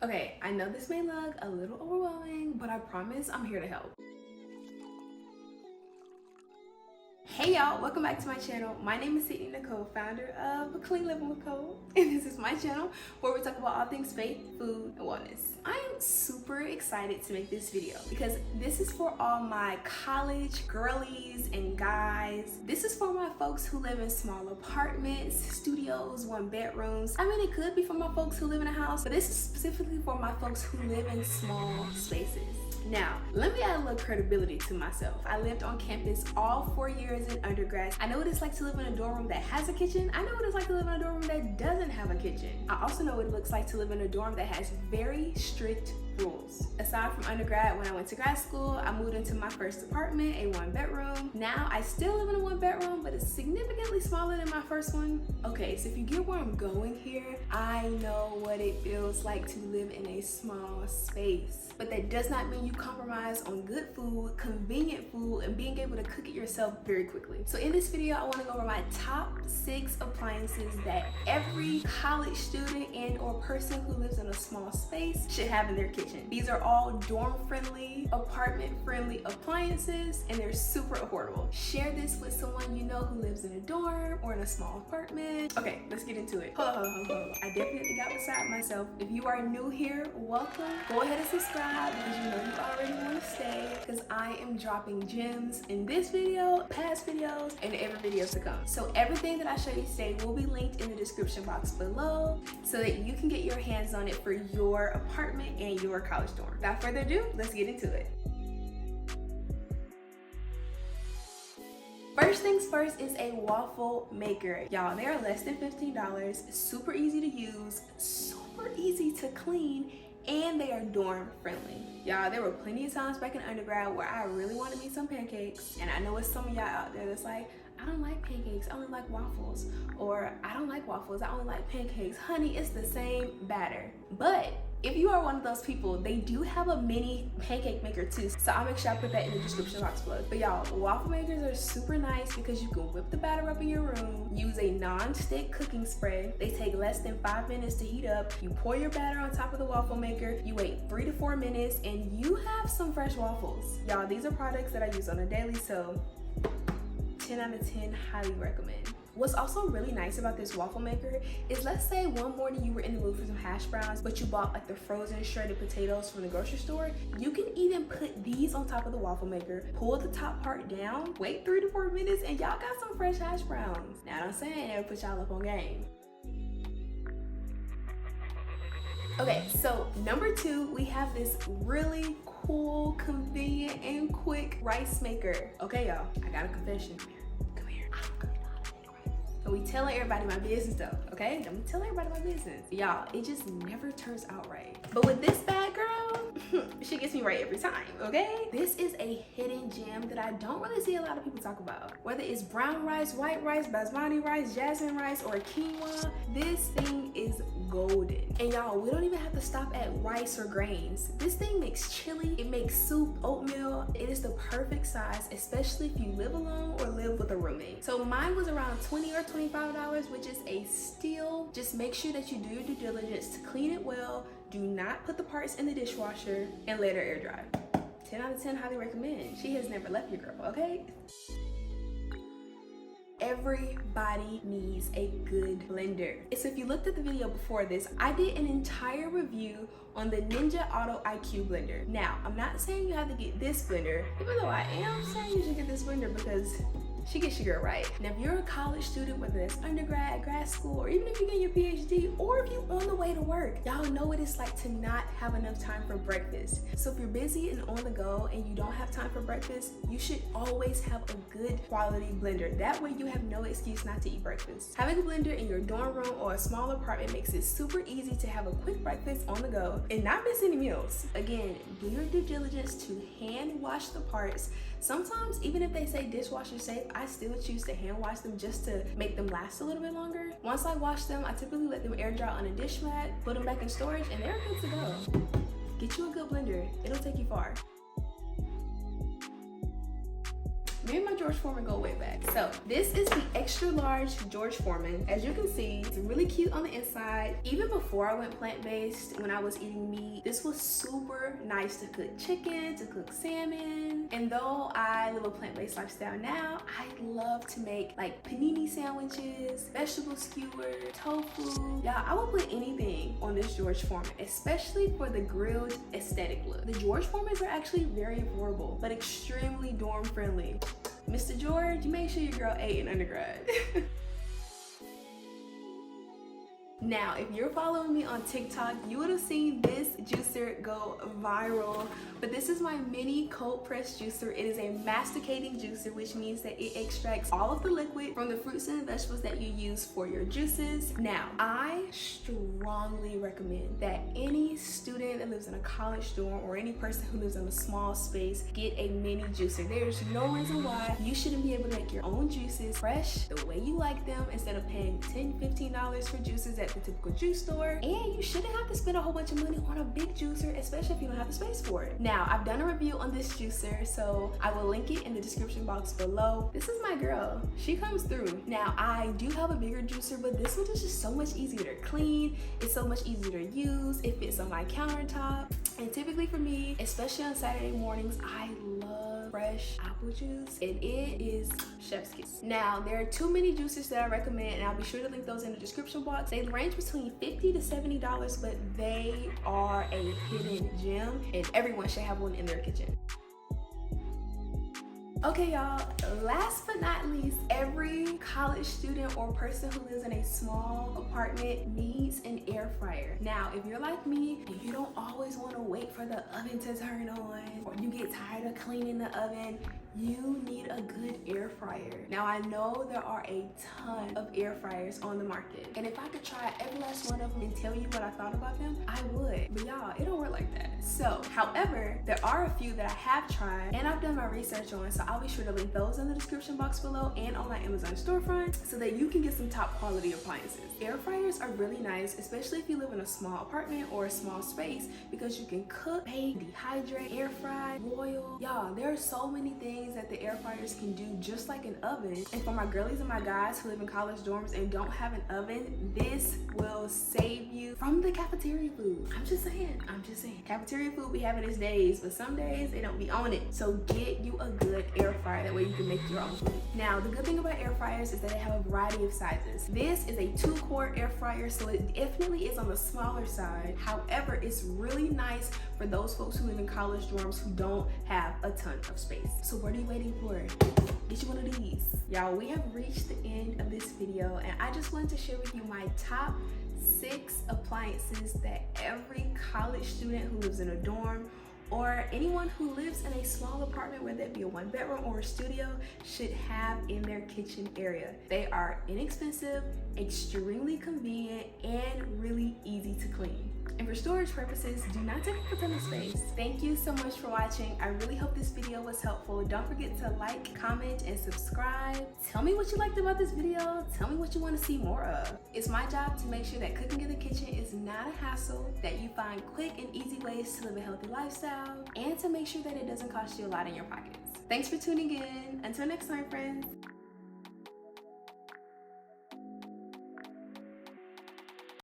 Okay, I know this may look a little overwhelming, but I promise I'm here to help. Hey y'all, welcome back to my channel. My name is Nikole, founder of Clean Living with Kole, and this is my channel where we talk about all things faith, food, and wellness. I am super excited to make this video because this is for all my college girlies and guys. This is for my folks who live in small apartments, studios, one bedrooms. I mean, it could be for my folks who live in a house, but this is specifically for my folks who live in small spaces. Now, let me add a little credibility to myself. I lived on campus all 4 years in undergrad. I know what it's like to live in a dorm room that has a kitchen. I know what it's like to live in a dorm room that doesn't have a kitchen. I also know what it looks like to live in a dorm that has very strict rules. Aside from undergrad, when I went to grad school, I moved into my first apartment, a 1-bedroom. Now, I still live in a 1-bedroom, but it's significantly smaller than my first one. Okay, so if you get where I'm going here, I know what it feels like to live in a small space. But that does not mean you compromise on good food, convenient food, and being able to cook it yourself very quickly. So in this video, I want to go over my top 6 appliances that every college student and or person who lives in a small space should have in their kitchen. These are all dorm-friendly, apartment-friendly appliances, and they're super affordable. Share this with someone you know who lives in a dorm or in a small apartment. Okay, let's get into it. Hold on. I definitely got beside myself. If you are new here, welcome. Go ahead and subscribe because you know you already want to stay, because I am dropping gems in this video, past videos, and every video to come. So everything that I show you today will be linked in the description box below so that you can get your hands on it for your apartment and your college dorm. Without further ado, let's get into it. First things first is a waffle maker. Y'all, they are less than $15, super easy to use, super easy to clean, and they are dorm friendly. Y'all, there were plenty of times back in undergrad where I really wanted me some pancakes, and I know it's some of y'all out there that's like, I don't like pancakes, I only like waffles. Or I don't like waffles, I only like pancakes. Honey, it's the same batter. But if you are one of those people, they do have a mini pancake maker too. So I'll make sure I put that in the description box below. But y'all, waffle makers are super nice because you can whip the batter up in your room, use a non-stick cooking spread. They take less than 5 minutes to heat up. You pour your batter on top of the waffle maker, you wait 3 to 4 minutes, and you have some fresh waffles. Y'all, these are products that I use on a daily, so 10 out of 10, highly recommend. What's also really nice about this waffle maker is, let's say one morning you were in the mood for some hash browns, but you bought like the frozen shredded potatoes from the grocery store. You can even put these on top of the waffle maker, pull the top part down, wait 3 to 4 minutes, and y'all got some fresh hash browns. Now, I'm saying never put y'all up on game. Okay, so number 2, we have this really cool, convenient, and quick rice maker. Okay, y'all, I got a confession. Come here. I don't really know how to make rice. And we telling everybody my business though, okay? I'm telling everybody my business. Y'all, it just never turns out right. But with this bad girl, she gets me right every time, okay? This is a hidden gem that I don't really see a lot of people talk about. Whether it's brown rice, white rice, basmati rice, jasmine rice, or quinoa, this thing is golden. And y'all, we don't even have to stop at rice or grains. This thing makes chili, it makes soup, oatmeal. It is the perfect size, especially if you live alone or live with a roommate. So mine was around $20 or $25, which is a steal. Just make sure that you do your due diligence to clean it well. Do not put the parts in the dishwasher and let her air dry. 10 out of 10, highly recommend. She has never left your girl, okay? Everybody needs a good blender. So if you looked at the video before this, I did an entire review on the Ninja Auto IQ blender. Now, I'm not saying you have to get this blender, even though I am saying you should get this blender because she gets your girl right. Now, if you're a college student, whether it's undergrad, grad school, or even if you get your PhD, or if you're on the way to work, y'all know what it's like to not have enough time for breakfast. So if you're busy and on the go and you don't have time for breakfast, you should always have a good quality blender. That way you have no excuse not to eat breakfast. Having a blender in your dorm room or a small apartment makes it super easy to have a quick breakfast on the go and not miss any meals. Again, do your due diligence to hand wash the parts. Sometimes, even if they say dishwasher safe, I still choose to hand wash them just to make them last a little bit longer. Once I wash them, I typically let them air dry on a dish mat, put them back in storage, and they're good to go. Get you a good blender, it'll take you far. Me and my George Foreman go way back. So this is the extra large George Foreman. As you can see, it's really cute on the inside. Even before I went plant-based, when I was eating meat, this was super nice to cook chicken, to cook salmon. And though I live a plant-based lifestyle now, I love to make like panini sandwiches, vegetable skewers, tofu. Y'all, I will put anything on this George Foreman, especially for the grilled aesthetic look. The George Foremans are actually very affordable, but extremely dorm friendly. Mr. George, you make sure your girl ate in undergrad. Now, if you're following me on TikTok, you would have seen this juicer go viral. But this is my mini cold press juicer. It is a masticating juicer, which means that it extracts all of the liquid from the fruits and vegetables that you use for your juices. Now, I strongly recommend that any student that lives in a college dorm or any person who lives in a small space get a mini juicer. There's no reason why you shouldn't be able to make your own juices fresh the way you like them instead of paying $10, $15 for juices at the typical juice store. And you shouldn't have to spend a whole bunch of money on a big juicer, especially if you don't have the space for it. Now, I've done a review on this juicer, so I will link it in the description box below. This is my girl. She comes through. Now, I do have a bigger juicer, but this one is just so much easier to clean. It's so much easier to use. It fits on my countertop. And typically for me, especially on Saturday mornings, I love fresh apple juice, and it is chef's kiss. Now, there are two mini juicers that I recommend, and I'll be sure to link those in the description box. They range between $50 to $70, but they are a hidden gem, and everyone should have one in their kitchen. Okay, y'all, last but not least, every college student or person who lives in a small apartment needs an air fryer. Now, if you're like me and you don't always want to wait for the oven to turn on, or you get tired of cleaning the oven, you need a good air fryer. Now, I know there are a ton of air fryers on the market, and if I could try every last one of them and tell you what I thought about them, I would. But y'all, it don't work like that. So, however, there are a few that I have tried and I've done my research on, so I'll be sure to link those in the description box below and on my Amazon storefront so that you can get some top quality appliances. Air fryers are really nice, especially if you live in a small apartment or a small space, because you can cook, bake, dehydrate, air fry, boil. Y'all, there are so many things that the air fryers can do just like an oven. And for my girlies and my guys who live in college dorms and don't have an oven, this will save you from the cafeteria food. I'm just saying. Cafeteria food be having its days, but some days they don't be on it. So get you a good air fryer, that way you can make your own food. Now, the good thing about air fryers is that they have a variety of sizes. This is a 2-quart air fryer, so it definitely is on the smaller side. However, it's really nice for those folks who live in college dorms who don't have a ton of space. So what are you waiting for? Get you one of these. Y'all, we have reached the end of this video, and I just wanted to share with you my top 6 appliances that every college student who lives in a dorm or anyone who lives in a small apartment, whether it be a 1-bedroom or a studio, should have in their kitchen area. They are inexpensive, extremely convenient, and really easy to clean. And for storage purposes, do not take up a ton of space. Thank you so much for watching. I really hope this video was helpful. Don't forget to like, comment, and subscribe. Tell me what you liked about this video. Tell me what you want to see more of. It's my job to make sure that cooking in the kitchen is not a hassle, that you find quick and easy ways to live a healthy lifestyle, and to make sure that it doesn't cost you a lot in your pockets. Thanks for tuning in. Until next time, friends.